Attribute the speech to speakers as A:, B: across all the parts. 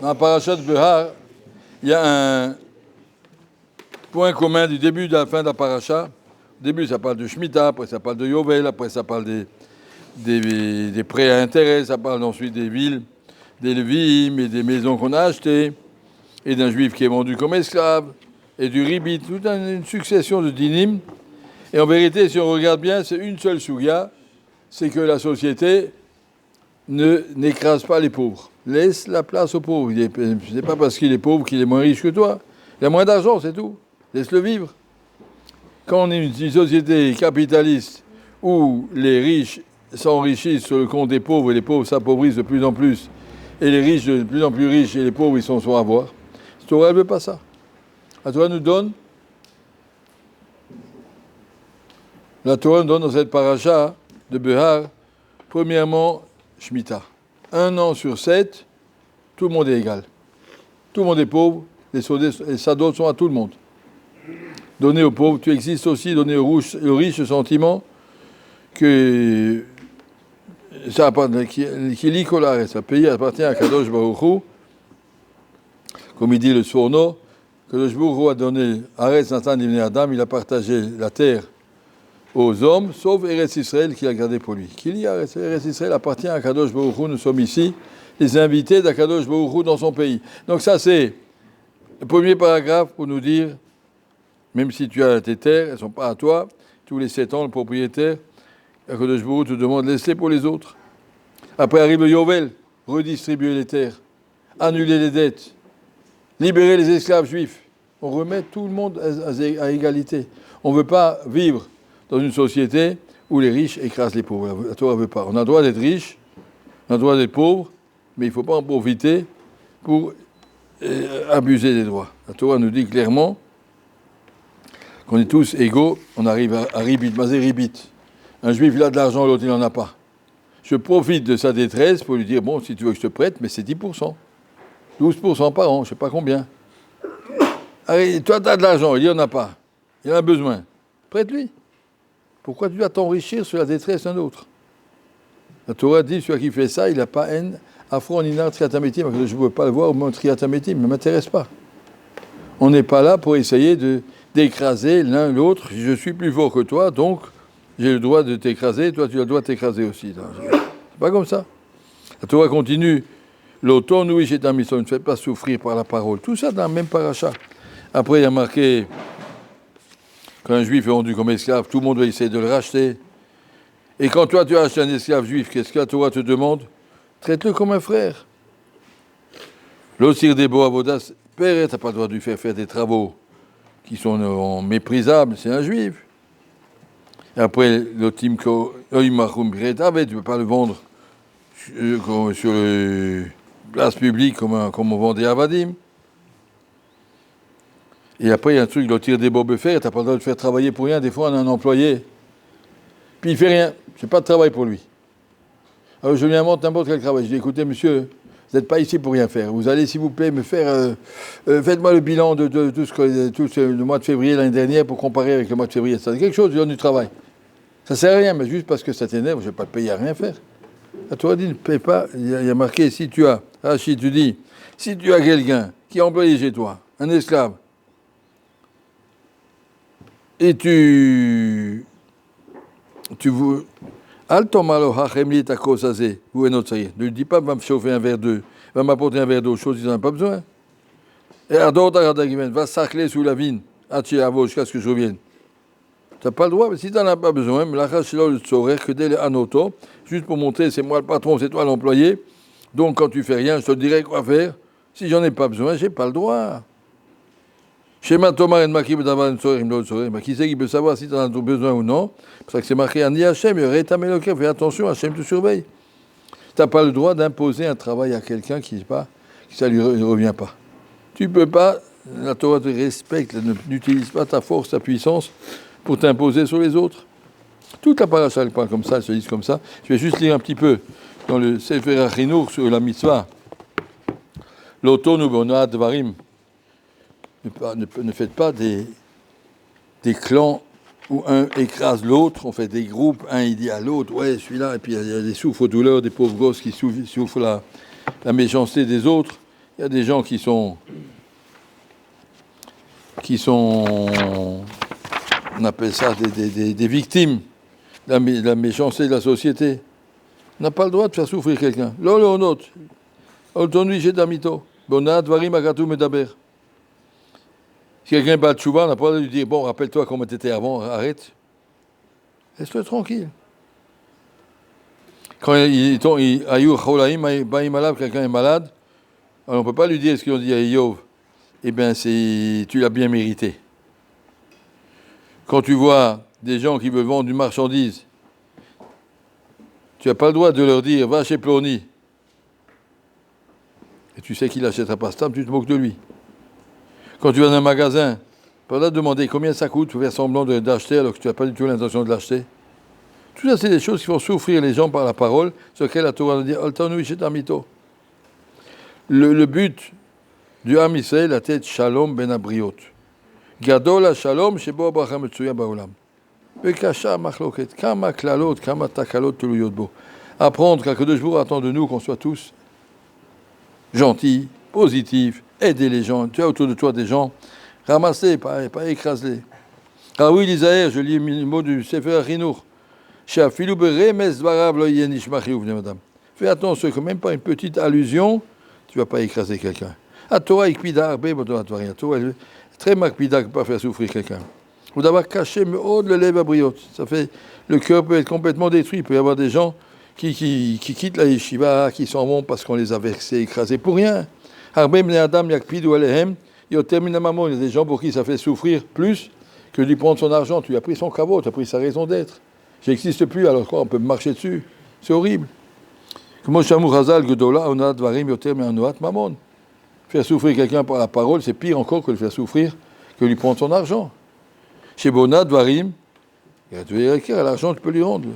A: Dans la paracha de Behar, il y a un point commun du début de la fin de la paracha. Au début, ça parle de Shemitah, après ça parle de Yovel, après ça parle des prêts à intérêt, ça parle ensuite des villes, des Lévi'im et des maisons qu'on a achetées, et d'un juif qui est vendu comme esclave, et du ribit, toute une succession de dinim. Et en vérité, si on regarde bien, c'est une seule souga, c'est que la société n'écrase pas les pauvres. Laisse la place aux pauvres. Ce n'est pas parce qu'il est pauvre qu'il est moins riche que toi. Il a moins d'argent, c'est tout. Laisse-le vivre. Quand on est une société capitaliste où les riches s'enrichissent sur le compte des pauvres et les pauvres s'appauvrissent de plus en plus, et les riches de plus en plus riches et les pauvres ils sont sans avoir, la Torah ne veut pas ça. La Torah nous donne dans cette paracha de Behar, premièrement, Shemitah. 1 an sur 7, tout le monde est égal. Tout le monde est pauvre, les sadot sont à tout le monde. Donner aux pauvres, tu existes aussi, donner aux riches le sentiment que ça appartient, ce pays appartient à Kadosh Baruch Hu. Comme il dit le Sforno, Kadosh Baruch Hu a donné Aretz Natan Livnei Adam, il a partagé la terre aux hommes, sauf Eretz Israël qu'il a gardé pour lui. Qu'il y a Eretz Israël appartient à Kadosh Baruch Hu, nous sommes ici, les invités d'Akadosh Baruch Hu dans son pays. Donc ça c'est le premier paragraphe pour nous dire, même si tu as tes terres, elles ne sont pas à toi, tous les 7 ans le propriétaire, Akadosh Baruch Hu te demande de laisser pour les autres. Après arrive le Yovel, redistribuer les terres, annuler les dettes, libérer les esclaves juifs. On remet tout le monde à égalité. On ne veut pas vivre dans une société où les riches écrasent les pauvres. La Torah ne veut pas. On a le droit d'être riche, on a le droit d'être pauvre, mais il ne faut pas en profiter pour abuser des droits. La Torah nous dit clairement qu'on est tous égaux, on arrive à ribit, mazé ribit. Un juif, il a de l'argent, l'autre, il n'en a pas. Je profite de sa détresse pour lui dire, bon, si tu veux que je te prête, mais c'est 10%. 12% par an, je ne sais pas combien. Allez, toi, tu as de l'argent, il n'en a pas. Il en a besoin. Prête-lui. Pourquoi tu dois t'enrichir sur la détresse d'un autre? La Torah dit, celui qui fait ça, il n'a pas haine, afro en inar triatamétim. Je ne veux pas le voir au moins triatamétim, ne m'intéresse pas. On n'est pas là pour essayer d'écraser l'un l'autre. Je suis plus fort que toi, donc j'ai le droit de t'écraser, toi tu as le droit de t'écraser aussi. C'est pas comme ça. La Torah continue. L'automne, oui, j'ai un mission, ne faites pas souffrir par la parole. Tout ça dans le même paracha. Après, il y a marqué quand un juif est vendu comme esclave, tout le monde va essayer de le racheter. Et quand toi, tu as acheté un esclave juif, qu'est-ce que la Torah te demande? Traite-le comme un frère. L'Osir des Bo Avodas, père, tu n'as pas le droit de lui faire des travaux qui sont méprisables, c'est un juif. Et après, l'Otim Oimachum Gretavet, tu ne peux pas le vendre sur le place publique comme on vend des avadim. Et après, il y a un truc, l'Otir des Bo Befer, tu n'as pas le droit de le faire travailler pour rien. Des fois, on a un employé, puis il ne fait rien. Je n'ai pas de travail pour lui. Alors je lui invente n'importe quel travail. Je dis, écoutez, monsieur, vous n'êtes pas ici pour rien faire. Vous allez, s'il vous plaît, me faire... faites-moi le bilan de tout le mois de février l'année dernière pour comparer avec le mois de février. C'est quelque chose, je donne du travail. Ça ne sert à rien, mais juste parce que ça t'énerve, je ne vais pas te payer à rien faire. La Torah dit, ne paye pas. Il y a marqué, si tu as... Rachid, tu dis, si tu as quelqu'un qui est employé chez toi, un esclave, et tu veux... Ne lui dis pas, va me chauffer un verre d'eau, va m'apporter un verre d'eau chaude, il n'en a pas besoin. Et va sacler sous la vigne, jusqu'à ce que je revienne. Tu n'as pas le droit, mais si tu n'en as pas besoin, juste pour montrer, c'est moi le patron, c'est toi l'employé, donc quand tu fais rien, je te dirai quoi faire. Si j'en ai pas besoin, j'ai pas le droit. Qui c'est qui peut savoir si tu en as besoin ou non? C'est pour ça que c'est marqué Ani Hachem, fais attention, Hachem te surveille. Tu n'as pas le droit d'imposer un travail à quelqu'un qui ça lui revient pas. Tu peux pas, la Torah te respecte, n'utilise pas ta force, ta puissance pour t'imposer sur les autres. Toute la paracha, elle parle comme ça, elle se dit comme ça. Je vais juste lire un petit peu dans le Sefer HaChinuch sur la mitzvah. L'automne ou Dvarim. Ne faites pas des clans où un écrase l'autre, on fait des groupes, un il dit à l'autre, ouais, celui-là, et puis il y a des souffres-douleurs, des pauvres gosses qui souffrent la méchanceté des autres, Il y a des gens qui sont, on appelle ça des victimes de la méchanceté de la société. On n'a pas le droit de faire souffrir quelqu'un. Lolo, note. Aujourd'hui, j'ai d'amito. Bonad, varim, agatou, medaber. Si quelqu'un bat tchouba, on n'a pas le droit de lui dire, bon, rappelle-toi comment tu étais avant, arrête. Laisse-le tranquille. Quand quelqu'un est malade, alors on ne peut pas lui dire ce qu'ils ont dit à Yov. Eh bien, tu l'as bien mérité. Quand tu vois des gens qui veulent vendre une marchandise, tu n'as pas le droit de leur dire, va chez Ploni. Et tu sais qu'il achètera pas stam, tu te moques de lui. Quand tu vas dans un magasin, pas là de demander combien ça coûte, tu faire semblant d'acheter alors que tu n'as pas du tout l'intention de l'acheter. Tout ça, c'est des choses qui font souffrir les gens par la parole, sur lesquelles la Torah nous dit Altanui chez Tamito. Le but du Ham Israël, la tête Shalom ben Abriot. Gadol Shalom shebo bracha metzuya baolam. Vekasha machloket. Kama klalot, kama takalot tuluyot bo. Apprendre qu'Akadosh Baruch Hu attend de nous qu'on soit tous gentils, positifs, aider les gens. Tu as autour de toi des gens, ramassez, pas écrasez. Ah oui, l'Isaïe, je lis le mot du Sefer Hinour. Fais attention que même pas une petite allusion, tu ne vas pas écraser quelqu'un. La Torah est très makpida de ne pas faire souffrir quelqu'un. Vous d'avoir caché le lèvre à briotte. Ça fait, le cœur peut être complètement détruit. Il peut y avoir des gens qui quittent la yeshiva, qui s'en vont parce qu'on les a versés, écrasés pour rien. Il y a des gens pour qui ça fait souffrir plus que de lui prendre son argent. Tu as pris son caveau, tu as pris sa raison d'être. J'existe plus, alors quoi, on peut me marcher dessus. C'est horrible. Faire souffrir quelqu'un par la parole, c'est pire encore que le faire souffrir, que lui prendre son argent. Chez Bonad, Varim, l'argent, tu peux lui rendre.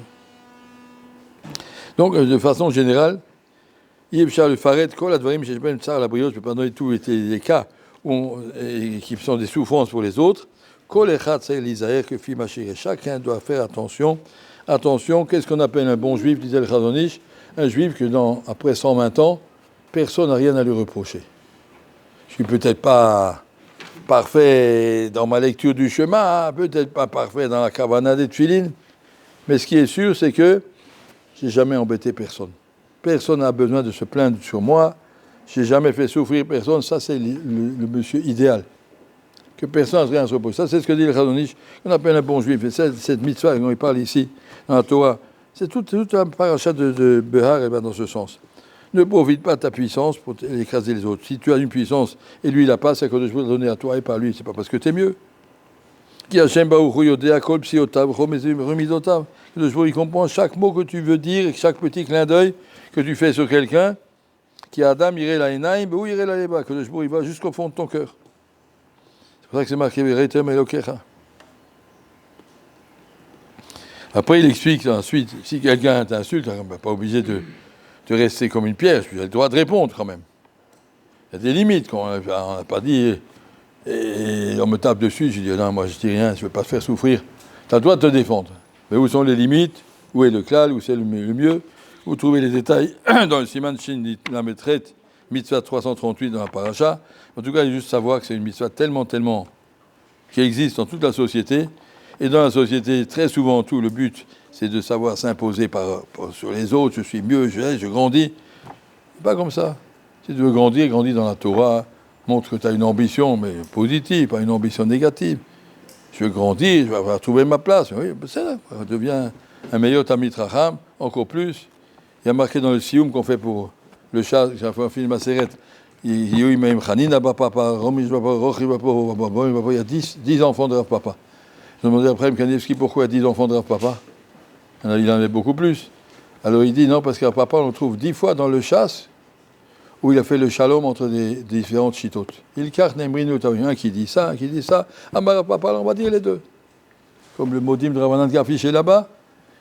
A: Donc, de façon générale, Yves Charles Faret, Kol Advarim, je ne peux pas donner tous les cas qui sont des souffrances pour les autres. Chacun doit faire attention. Attention, qu'est-ce qu'on appelle un bon juif, disait le Chazon-Ish? Un juif que après 120 ans, personne n'a rien à lui reprocher. Je suis peut-être pas parfait dans ma lecture du chemin, peut-être pas parfait dans la kavana des tefilines, mais ce qui est sûr, c'est que j'ai jamais embêté personne. Personne n'a besoin de se plaindre sur moi. J'ai jamais fait souffrir personne. Ça, c'est le monsieur idéal. Que personne n'a rien à se reprocher. Ça, c'est ce que dit le Chazon-Ish, qu'on appelle un bon juif. Et cette mitzvah dont il parle ici, dans la Torah, c'est tout un parachat de Behar, et bien dans ce sens. Ne profite pas de ta puissance pour écraser les autres. Si tu as une puissance et lui il n'a pas, c'est que je veux donner à toi et pas à lui. C'est pas parce que tu es mieux. Qui Hashem Baruch Hu Yodea Kol Psiotav Remizotav. Que le jour il comprend chaque mot que tu veux dire et chaque petit clin d'œil que tu fais sur quelqu'un. Qui Adam irait la enaim, où irait la leba. Que le jour il va jusqu'au fond de ton cœur. C'est pour ça que c'est marqué Veretem Elokecha. Après il explique ensuite, si quelqu'un t'insulte, on n'est pas obligé de rester comme une pierre, tu as le droit de répondre quand même. Il y a des limites, on n'a pas dit, et on me tape dessus, je dis non, moi je dis rien, je ne veux pas te faire souffrir. Tu as le droit de te défendre. Mais où sont les limites? Où est le klal? Où c'est le mieux? Vous trouvez les détails dans le Siman Shin, la maîtrette, mitzvah 338 dans la paracha. En tout cas, il faut juste savoir que c'est une mitzvah tellement, qui existe dans toute la société. Et dans la société, très souvent, tout le but, c'est de savoir s'imposer sur les autres. Je suis mieux, je grandis. C'est pas comme ça. Si tu veux grandir, grandis dans la Torah. Montre que tu as une ambition, mais positive, pas une ambition négative. Je veux grandir, je vais trouver ma place. Oui, c'est là. Je deviens un meilleur Talmid Chacham, encore plus. Il y a marqué dans le Sioum qu'on fait pour le chat, j'ai fait un film à Seret. Il y a 10 enfants de Rav Papa. Je me demandais après Kanevski pourquoi il y a 10 enfants de Rav Papa. Il en avait beaucoup plus. Alors il dit non, parce qu'à Papa, on le trouve 10 fois dans le chasse où il a fait le shalom entre des différentes chitotes. Il carte Nemrinu, un qui dit ça, Amar Papa, on va dire les deux. Comme le modim de Ravanan qui est affiché là-bas.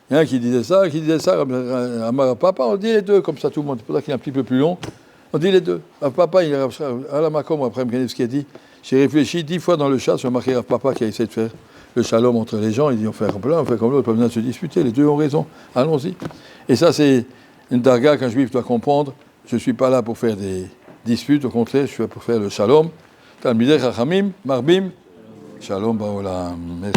A: Il y a un qui disait ça, Amar Papa, on dit les deux, comme ça tout le monde. C'est pour ça qu'il est un petit peu plus long. On dit les deux. Papa, il a à la Makom, après Kanevski a dit, j'ai réfléchi 10 fois dans le chasse, j'ai marqué Papa qui a essayé de faire le shalom entre les gens, il dit on fait comme là, on fait comme l'autre, pas besoin de se disputer, les deux ont raison, allons-y. Et ça c'est une darga qu'un juif doit comprendre, je ne suis pas là pour faire des dispute, au contraire, je suis là pour faire le shalom. Talmidei Chachamim, Marbim, Shalom Baolam. Merci.